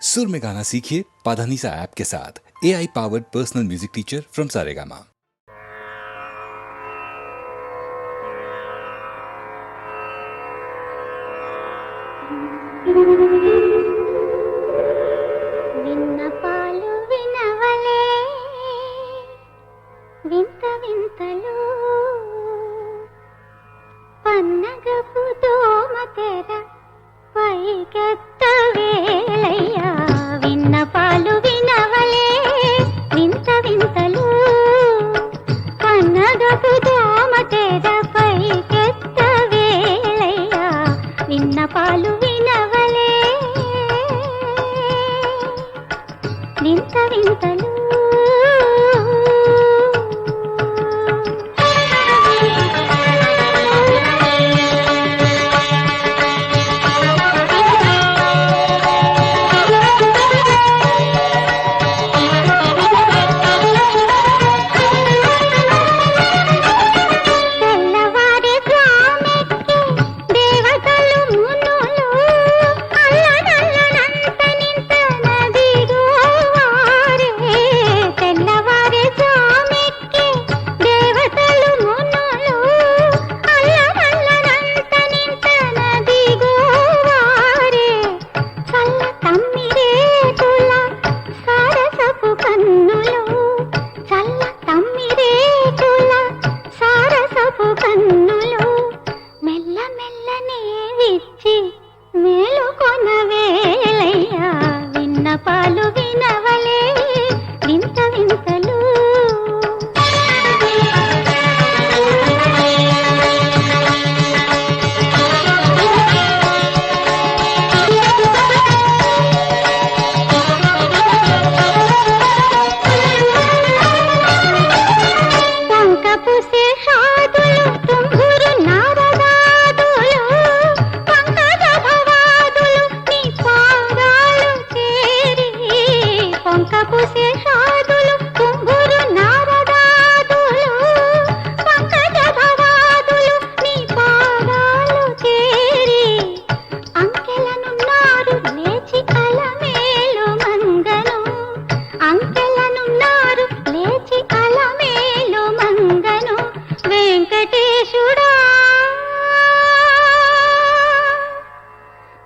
सुर में गाना सीखिए पाधानीसा ऐप के साथ। AI powered personal music teacher from Saregama. విన్నపాలు వినవలే వింత వింతలు పన్నగపు దోమ తెర పైకెత్త వేళయ్యా. విన్నపాలు వినవలే వింత వింతలు పన్నగపు దోమ తెర పైకెత్త వేళయ్యా. విన్నపాలు వినవలే వింత వింతలు.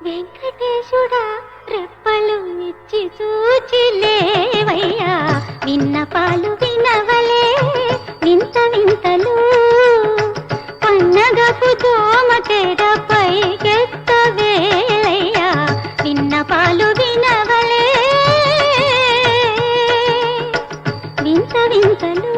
వెంకటేశుడా రెప్పలు ఇచ్చి చూచి లేవయ్యా. విన్నపాలు వినవలే వింత వింతలు పన్నగపు దోమ తెర పైకెత్త వేళయ్యా. విన్నపాలు వినవలే వింత వింతలు.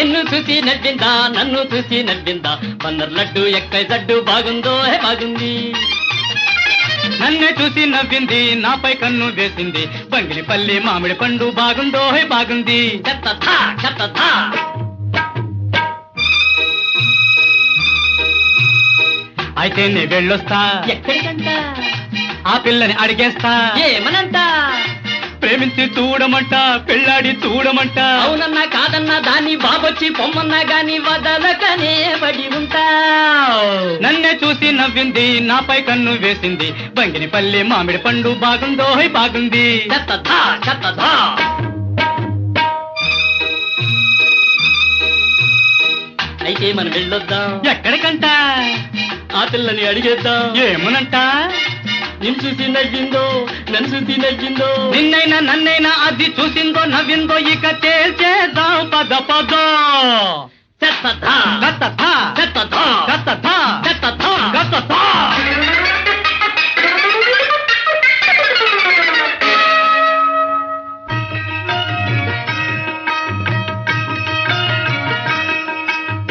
నిన్ను చూసి నవ్విందా నన్ను చూసి నవ్విందా బందర్ లడ్డు ఎక్కై జడ్డు బాగుందో బాగుంది. నన్నే చూసి నవ్వింది నాపై కన్ను వేసింది బంగిలిపల్లి మామిడి పండు బాగుందో బాగుంది. చెత్తథా చెత్తథా అయితే నే వెళ్ళొస్తా ఎక్కడికంట ఆ పిల్లని అడిగేస్తా ఏమనంట ప్రేమించి చూడమంట పెళ్ళాడి చూడమంట. అవునన్నా కాదన్నా దాన్ని బాబొచ్చి పొమ్మన్నా గాని వదలకనే పడి ఉంటా. నన్నే చూసి నవ్వింది నాపై కన్ను వేసింది బంగిలిపల్లి మామిడి పండు బాగుందో బాగుంది. చెత్తథా చెత్తథా అయితే మనం వెళ్ళొద్దాం ఎక్కడికంట ఆ పిల్లని అడిగేద్దాం ఏమనంట నిన్ను చూసి నవ్విందో నన్ను చూసి నవ్విందో నిన్నైనా నన్నైనా అది చూసిందో నవ్విందో ఇక తేల్చేద్దాం పద పద. చెత్తథా గత్తథా చెత్తథా గత్తథా చెత్తథా గత్తథా.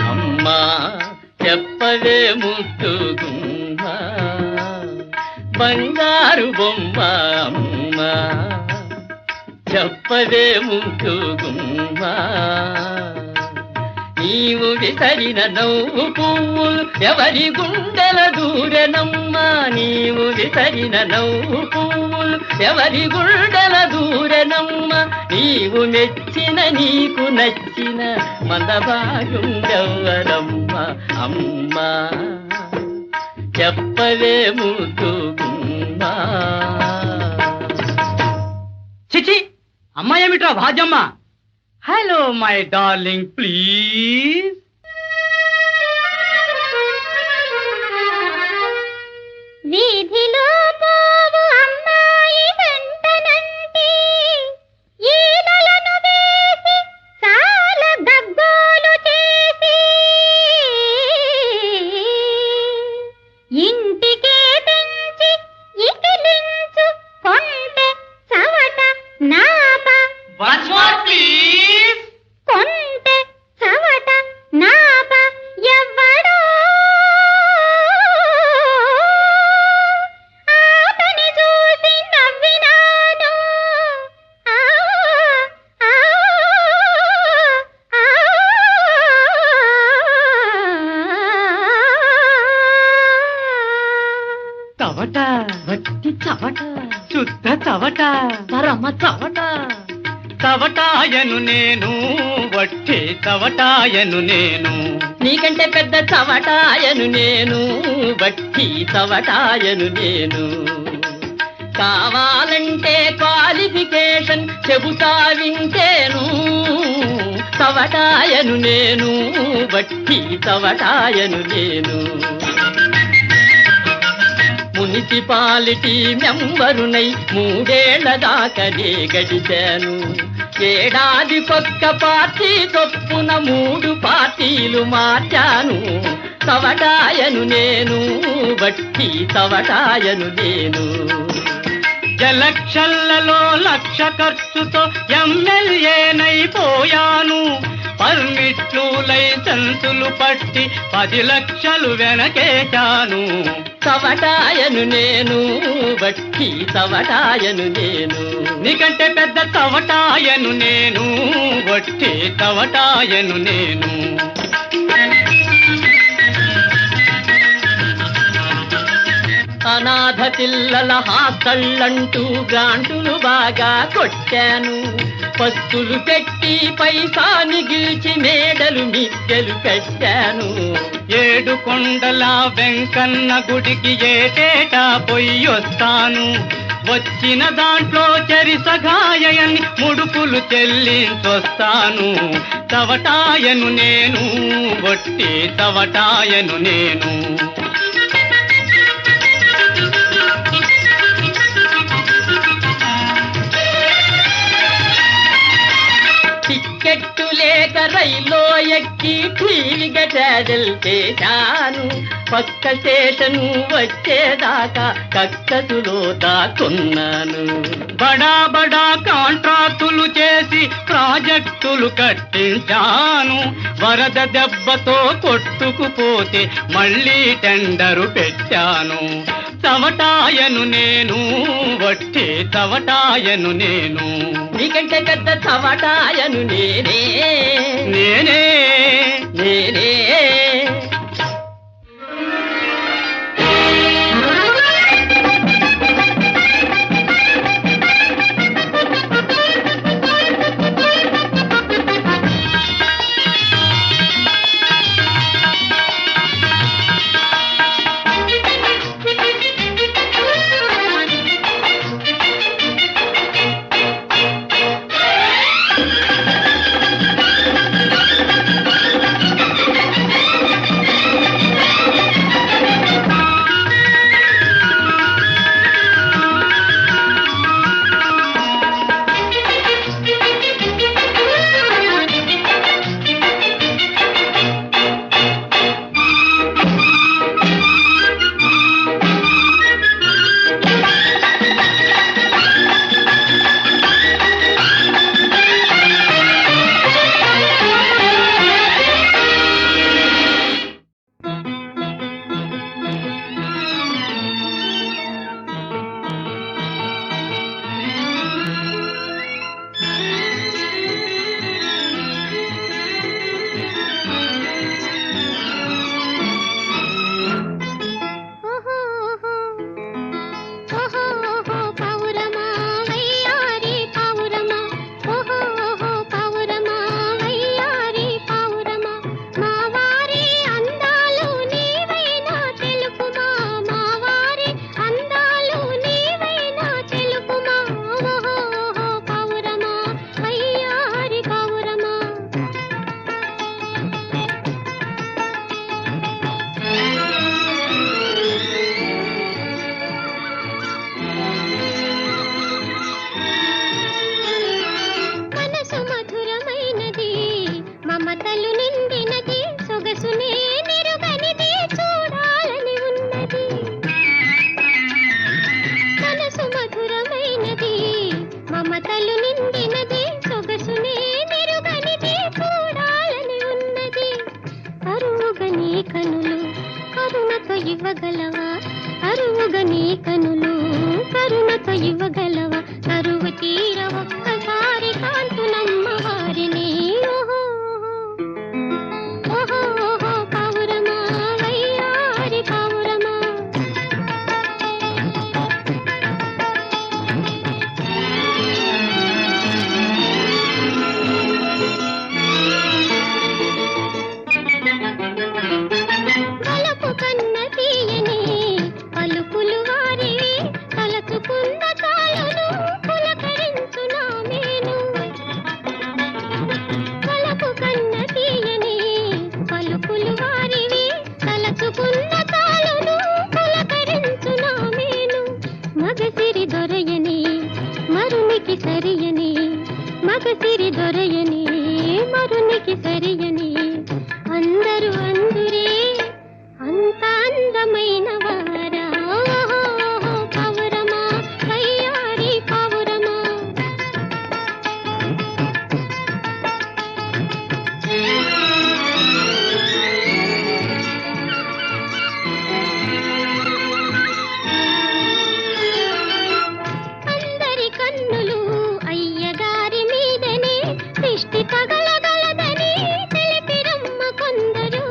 అమ్మా చెప్పవే ముట్టుగుమ్మ బంగారు బొమ్మ అమ్మా చెప్పవే ముట్టుగుమ్మ నీవు విసరిన నవ్వు పువ్వులు ఎవరి గుండెల దూరెనమ్మా. నీవు విసరిన నవ్వు పువ్వులు ఎవరి గుండెల దూరెనమ్మా. నీవు మెచ్చిన నీకు నచ్చిన మందభాగుండెవ్వరమ్మా అమ్మా చెప్పవే ముద్దుగుమ్మా. చిచి అమ్మాయి ఏమిట్రా భాజమ్మ. Hello my darling please. వీధిలో పోవు అమ్మాయి వెంటనంటి ఈలలను వేసి చాలా గగ్గోలు చేసి ఇంటికే తెంచి ఇకిలించు కొంటె చవట నాప ప్లీజ్. కొంటె చవట నాప ఎవ్వడో ఆతని చూసి నవ్వినాను. ఆ, ఆ, ఆ, చవట వట్టి చవట శుద్ధ చవట పరమ చవట చవటాయను నేను వట్టి చవటాయను నేను. నీకంటే పెద్ద చవటాయను నేను వట్టి చవటాయను నేను. కావాలంటే క్వాలిఫికేషన్ చెబుతా వింటేను చవటాయను నేను వట్టి చవటాయను నేను. మున్సిపాలిటీ మెంబరునై 3 ఏళ్ల దాకనే గడిచాను. ఏడాదికొక్క పార్టీ చొప్పున 3 పార్టీలు మార్చాను. చవటాయను నేను వట్టి చవటాయను నేను. ఎలక్షన్లలో 1,00,000 ఖర్చుతో ఎమ్మెల్యేనైపోయాను. పర్మిట్లు లైసెన్సులు పట్టి 10 లక్షలు వెనకేశాను. చవటాయను నేను వట్టి చవటాయను నేను. నీకంటే పెద్ద చవటాయను నేను వట్టి చవటాయను నేను. అనాథ పిల్లల హాస్టళ్ళంటూ గ్రాంటులు బాగా కొట్టాను. పస్తులు పెట్టి పైసా మిగిల్చి మేడలు మిద్దెలు కట్టాను. 7 కొండల వెంకన్న గుడికి ఏటేటా పొయ్యొస్తాను. వచ్చిన దాంట్లో చెరిసగాయని ముడుపులు చెల్లించొస్తాను. చవటాయను నేను వట్టి చవటాయను నేను. టిక్కెట్టు లేక రైల్లో ఎక్కి ఠీవిగా ట్రావెల్ చేశాను. పక్క స్టేషను వచ్చేదాకా కక్కసులో దాక్కున్నాను. బడా బడా కాంట్రాక్టులు చేసి ప్రాజెక్టులు కట్టించాను. వరద దెబ్బతో కొట్టుకుపోతే మళ్ళీ టెండరు పెట్టాను. చవటాయను నేను, వట్టి చవటాయను నేను. నీకంటే పెద్ద చవటాయను నేనే నేనే నేనే. ఇవ్వగలవా అరువుగా నీ కనులు కరుణతో ఇవ్వగలవా కరువు తీర ఒక్కసారి కాంతునమ్మ వారిని ఓహో ఓహో ఓహో పావురమా వయ్యారి పావురమా కలపు కన్న తీయని పలుకులు వారివి కలచుకున్న చాలును పులకరించునా మేను కలపు కన్న తీయని పలుకులు వారివి కలచుకున్న చాలును పులకరించునా మేను మగసిరి దొరయని మరునికి సరియని మగసిరి దొరయని మరునికి సరియని అందరూ అందురే అంత అందమైన వారా పావురమా వయ్యారి పావురమా అందరి కన్నులు అయ్యగారి మీదనే దృష్టి తగలగలదని తెలిపిరమ్మ కొందరు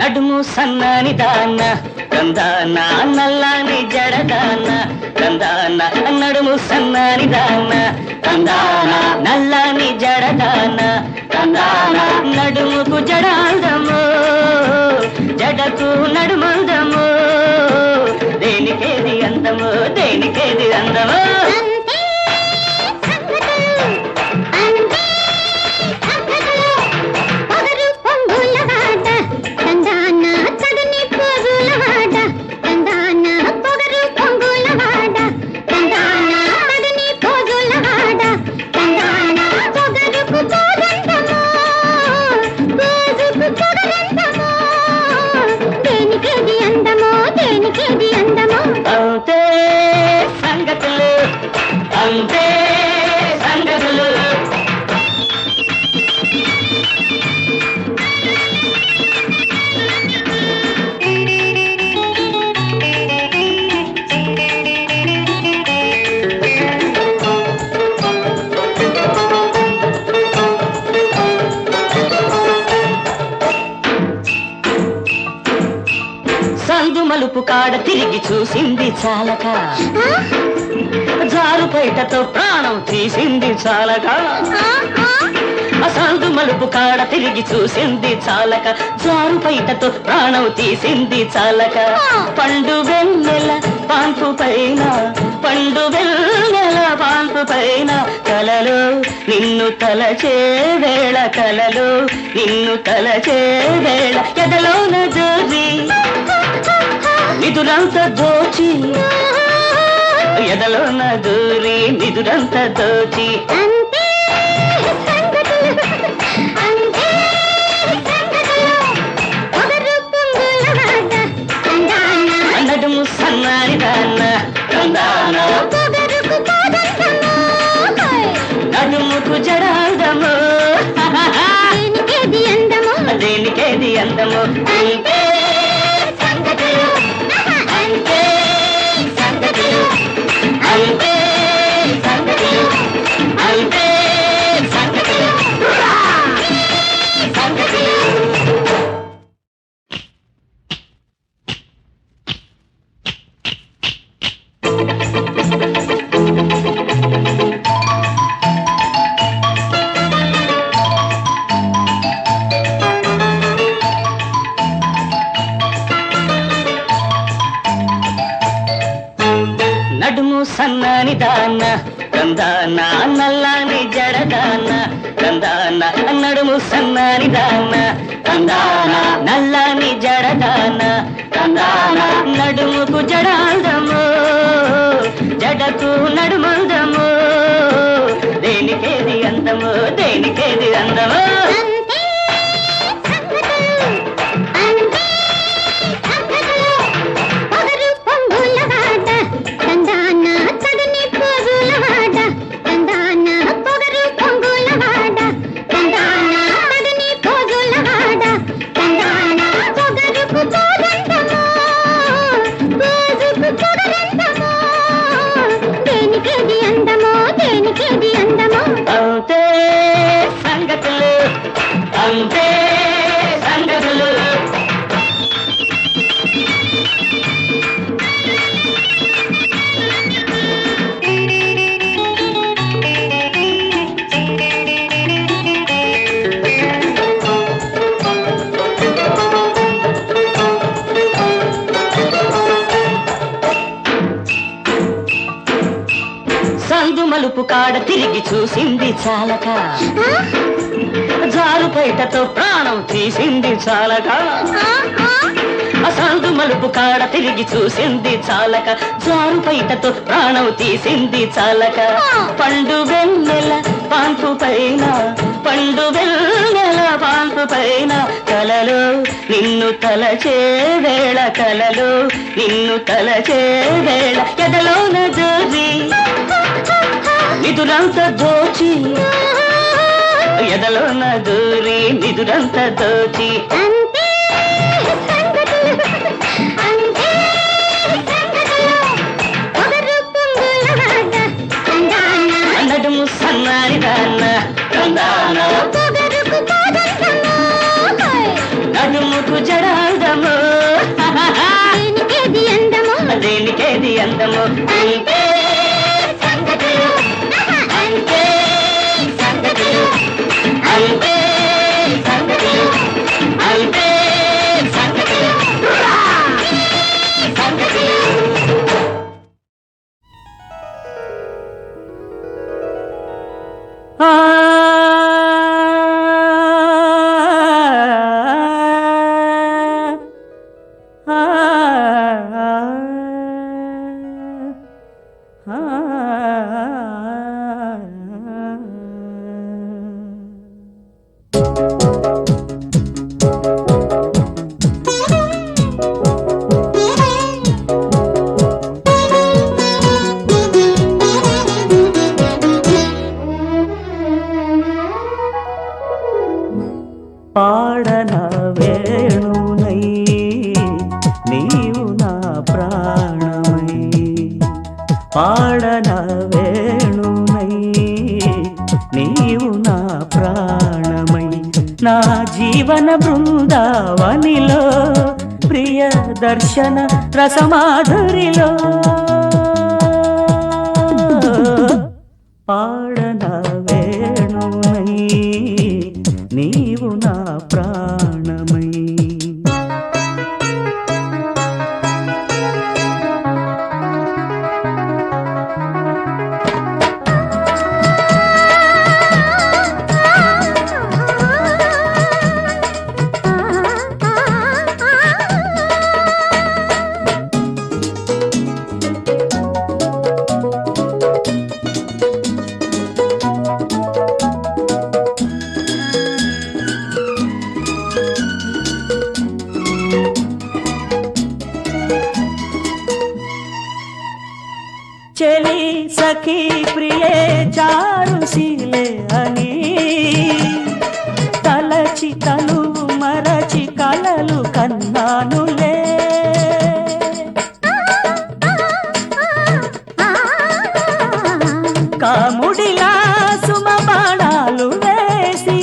నడుము సన్నాని దాన కందాన నల్లని జడదాన కందాన నడుము సన్నాని దాన కందాన నల్లని జడదాన కందాన నడుముకు జడాందము జడకు నడుమందము దేనికేది అందము దేనికేది అందము అంతే సంగతులు అంతే సంగతులు సందు మలుపు కాడ తిరిగి చూసింది చాలక జారు బయటతో ప్రాణం తీసింది చాలక సందు మలుపు కాడ తిరిగి చూసింది చాలక జారు బయటతో ప్రాణం తీసింది చాలక పండు వెన్నెల పాన్పు పైన పండు వెన్నెల పాన్పు పైన కలలో నిన్ను తలచే వేళ కలలో నిన్ను తలచే వేళ ఎదలోన జోరి నిదురంత దోచి ఎదలోన దూరి నిదురంత దోచి నడుము సన్నాని దాన కందాన నడుముకు జడాందము దేనికేది అందము అంతే సంగతులు అంతే సంగతులు అంతే సంగతులు అంతే సంగతులు సంగతులు నడుము సన్నాని దాన కందాన నల్లని జడదాన కందాన నడుము సన్నాని దాన కందాన నల్లని జడదాన కందాన నడుముకు జడాందము జడకు నడుమందము దేనికేది అందము దేనికేది అందము అంతే సంగతులు అంతే సంగతులు సందు మలుపు కాడ తిరిగి చూసింది చాలక జారు బయటతో ప్రాణం తీసింది చాలక సందు మలుపు కాడ తిరిగి చూసింది చాలక జారు బయటతో ప్రాణం తీసింది చాలక పండు వెన్నెల పాన్పు పైన పండు వెన్నెల పాన్పు పైన కలలో నిన్ను తలచే వేళ కలలో నిన్ను తలచే వేళ ఎదలోన జోరి నిదురంత దోచి ఎదలోన దూరి నిదురంత దోచి నడుము సన్నాని దాన కందాన నడుముకు జడాంద పాడన వేణునై నీవు నా ప్రాణమై నా జీవన బృందావనిలో ప్రియ దర్శన రసమాధురిలో పాడన వేణునై నీవు నా ప్రాణమై. చెలి సఖీ ప్రియే చారుశీలే అని తలచి తనువు మరచి కలలు కన్నానులే. కాముడిలా సుమ బాణాలు వేసి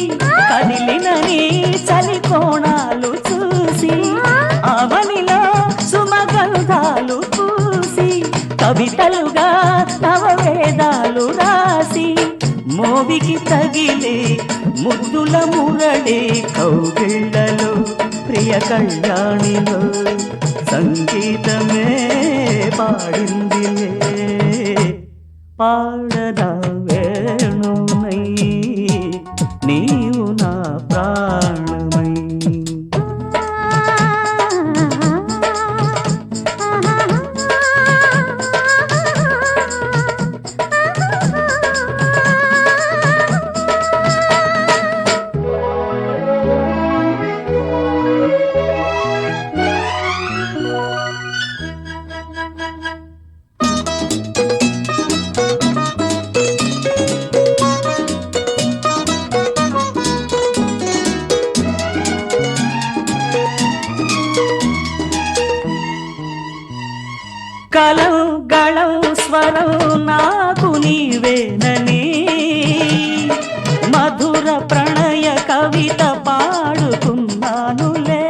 కదిలిన నీ చలి కోణాలు చూసి అవనిలో సుమగంధాలు పూసి కవితలుగా నవవేదాలు రాసి మోవికి తగిలి ముద్దుల మురళి కౌగిళ్ళలో ప్రియ కళ్యాణిలో సంగీతమే పాడిందిలే. పాడద వేణునై నీవు నా ప్రాణమై. కలం గళం స్వరం నాకు నీవేనని మధుర ప్రణయ కవిత పాడుకున్నానులే.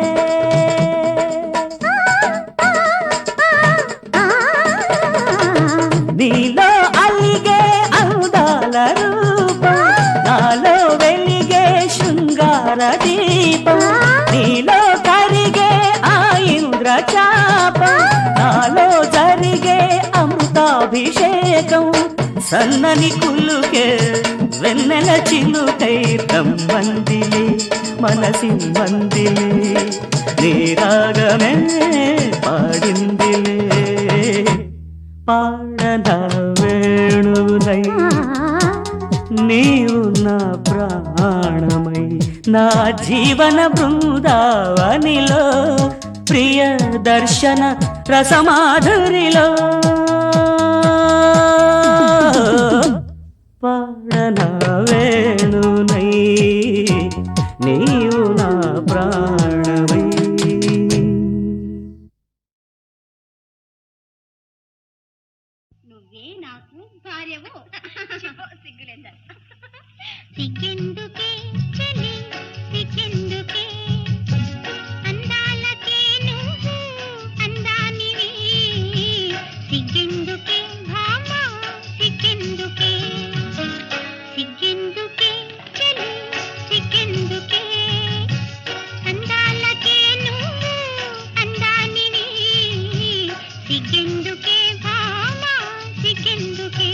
నీలో అలిగే అందాల రూపం నాలో వెలిగే శృంగార దీపం నీలో కరిగే ఆ ఇంద్రచాపం నాలో జరిగే అమృతాభిషేకం సన్నని కులుకే వెన్నెల చిలుకై రమ్మందిలే మనసిమ్మందిలే నీ రాగమే పాడిందిలే. పాడన వేణునై నీవు నా ప్రాణమై నా జీవన బృందావనిలో ప్రియ దర్శన రసమాధురిలో పాడన వేణునై నీవు నా ప్రాణమై. నువ్వే నాకు భార్యవు సిగ్గులేదా సిగ్గెందుకే చెలి సిగ్గెందుకే అందాలకే నువ్వు అందానివి సిగ్గెందుకే భామా సిగ్గెందుకే సిగ్గెందుకే చెలి సిగ్గెందుకే అందాలకే నువ్వు అందానివి సిగ్గెందుకే భామా సిగ్గెందుకే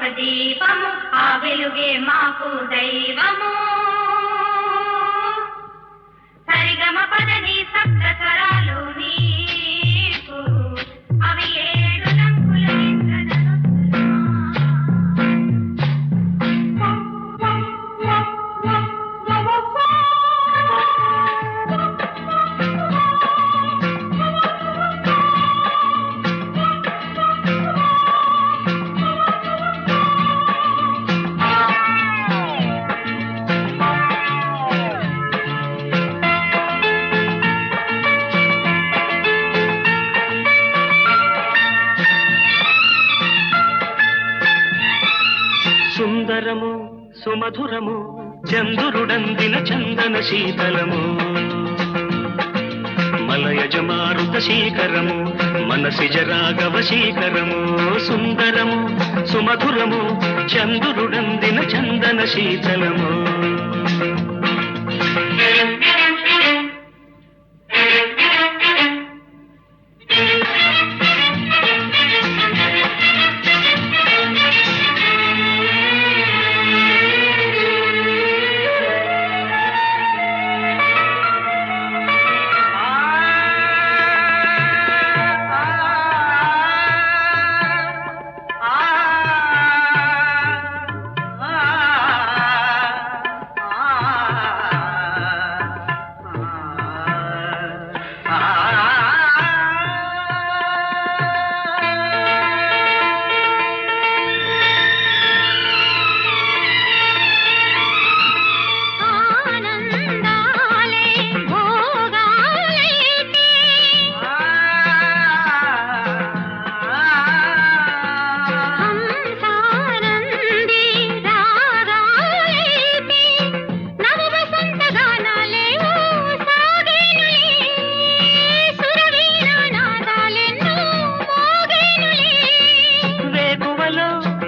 ఒక దీపము ఆ వెలుగే మాకు దైవము సరిగమ పదని సప్త స్వరాలు నీకు అవి ఏడు రంగుల సుందరము సుమధురము చంద్రుడందిన చందన శీతలము మలయజ మారుత శీకరము మనసిజ రాఘవ శీకరము సుందరము సుమధురము చంద్రుడందిన చందన శీతలము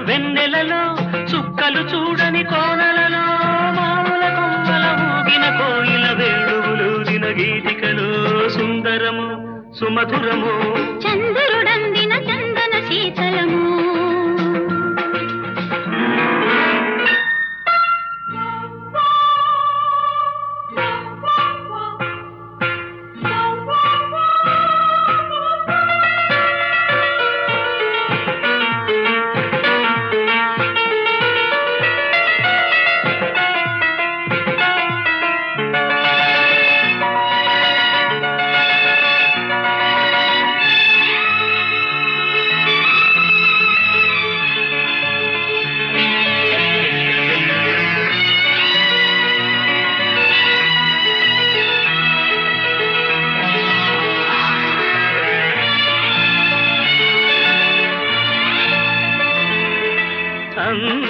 వెన్నెలలో చుక్కలు చూడని కోనలలో మామూల కొమ్మల ఊగిన కోయిల వేణువులూదిన గీతికలో సుందరము సుమధురము చంద్రుడందిన చందన శీతలము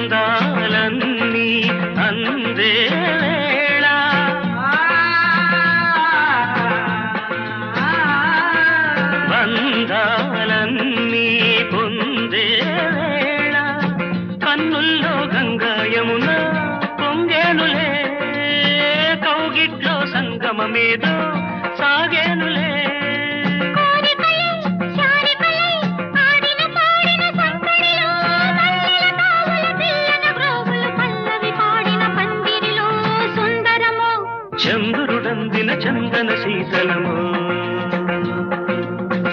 అందాలన్నీ అందే వేళ బంధాలన్నీ పొందే వేళ కన్నుల్లో గంగా యమున పొంగేనులే కౌగిట్లో సంగమమేదో సాగేనులే చంద్రుడందిన చందన శీతలము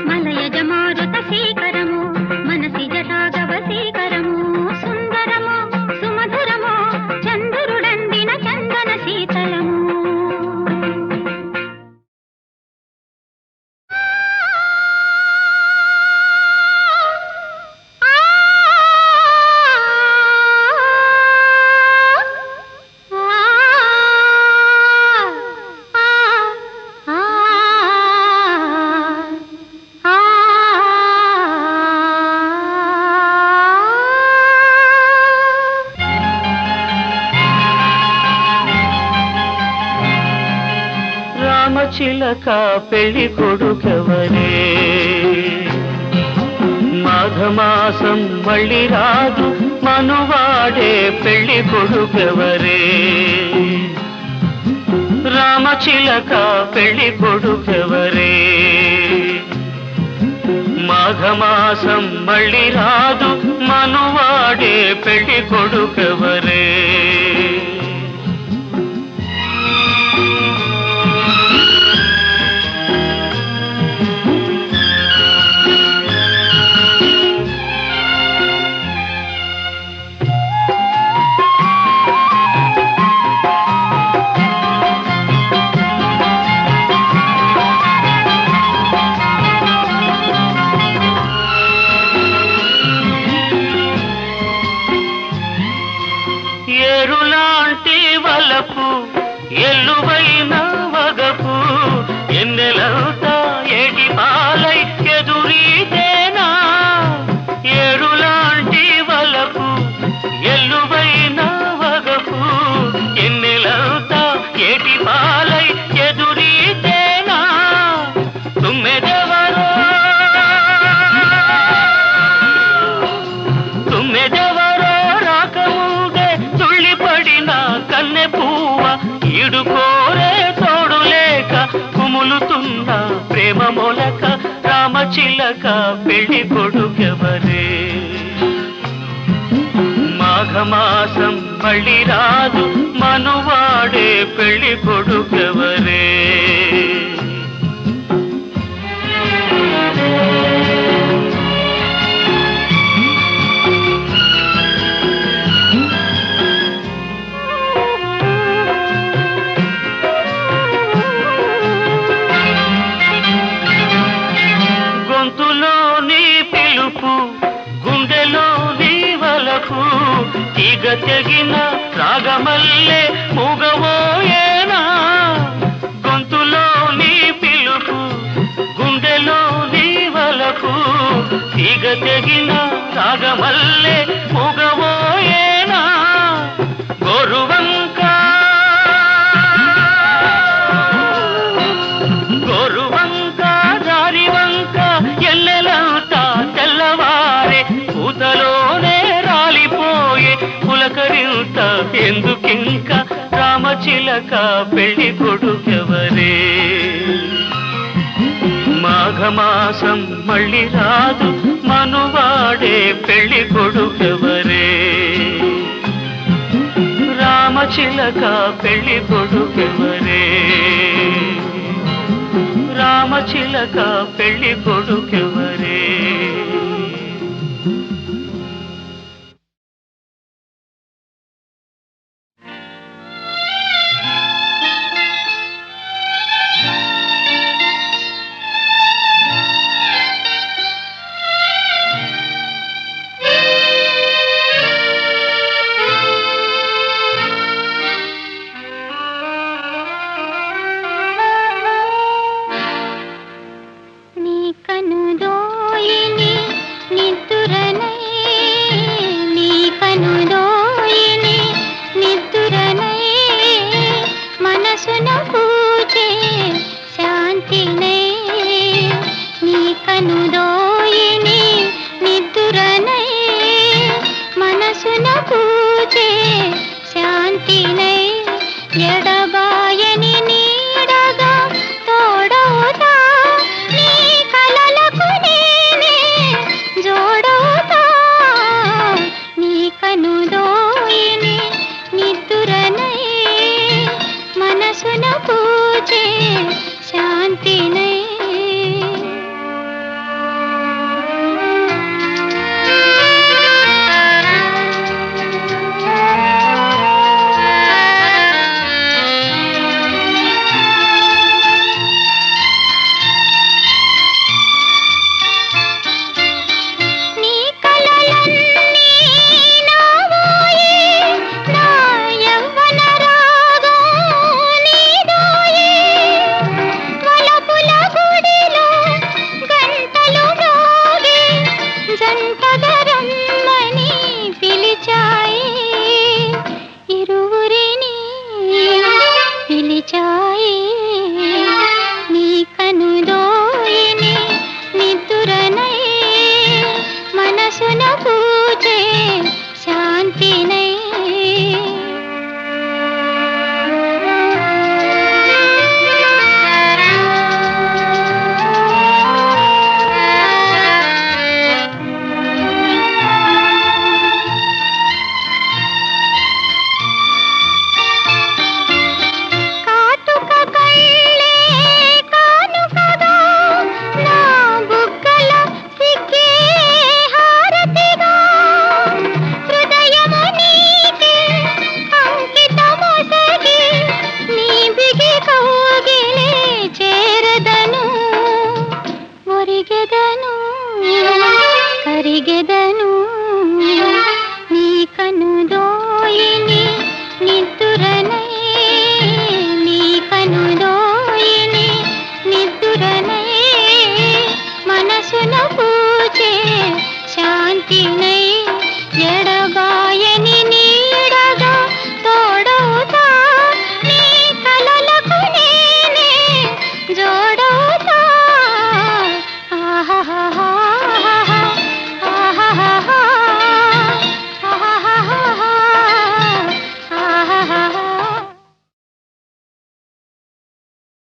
మలయజ మారుత శీకరము మనసిజ రాఘవ శీకరము సుందరము సుమధురము చంద్రుడందిన చందన శీతలము చిలక పెళ్లి కొడుకెవరే మాఘమాసం మళ్ళీ రాదు మనువాడే పెళ్లి కొడుకెవరే రామచిలక పెళ్లి కొడుకెవరే మాఘ మాఘమాసం మళ్ళీ రాదు మనువాడే పెళ్లి కొడుకెవరే ఏరులాంటి వలపు ఎల్లువైన వగపు ఎన్నెలంతా ఏటి పాలై ఎదురీదేనా ఏరులాంటి వలపు ఎల్లువైన వగపు ఎన్నెలంతా ఏటి పాలై ఎదురీదేనా తుమ్మెదెవరో తుమ్మెదెవరో రాకముందే తుళ్ళిపడిన కన్నె పువ్వ ఈడు కోరే తోడు లేక కుములుతున్న ప్రేమ మొలక రామచిలక పెళ్లి కొడుకెవరే మాఘమాసం మళ్ళీ రాదు మనువాడే పెళ్లి కొడుకెవరే గొంతులోని పిలుపు గుండెలోని వలపు తీగ తెగిన రాగమల్లే మూగవోయేనా గొంతులోని పిలుపు గుండెలోని వలపు తీగ తెగిన రాగమల్లే మూగవోయేనా గోరువంక గోరువంక దారివంక ఎల్లెలంతా తెల్లవారే పూతలోనే రాలిపోయే పులకరింత ఎందుకింక రామచిలక పెళ్లి కొడుకెవరే మాఘమాసం మళ్ళీ రాదు మనువాడే పెళ్లి కొడుకెవరే రామచిలక పెళ్లి కొడుకెవరే రామచిలక పెళ్లి కొడుకెవరే నీ కనుదోయిని నిద్దురనై నీ కనుదోయిని నిద్దురనై మనసున పూజే శాంతినై నీ కనుదోయిని నిద్దురనై మనసున పూజే శాంతినై ఎడబాయని నీడగా తోడవుతా నీ కలలకు నేనే జోడవుతా నీ కనుదోయిని నిద్దురనై మనసున పూజే శాంతినై నీ కలలన్నీ నావోయే నా యవ్వన రాగం నీదోయే వలపుల గుడిలో గంటలు మ్రోగే జంటగా రమ్మని పిలిచాయి ఇరువురిని పిలిచాయి నీ కనుదోయిని నిద్దురనై మనసున పూజే శాంతినై శాంతినై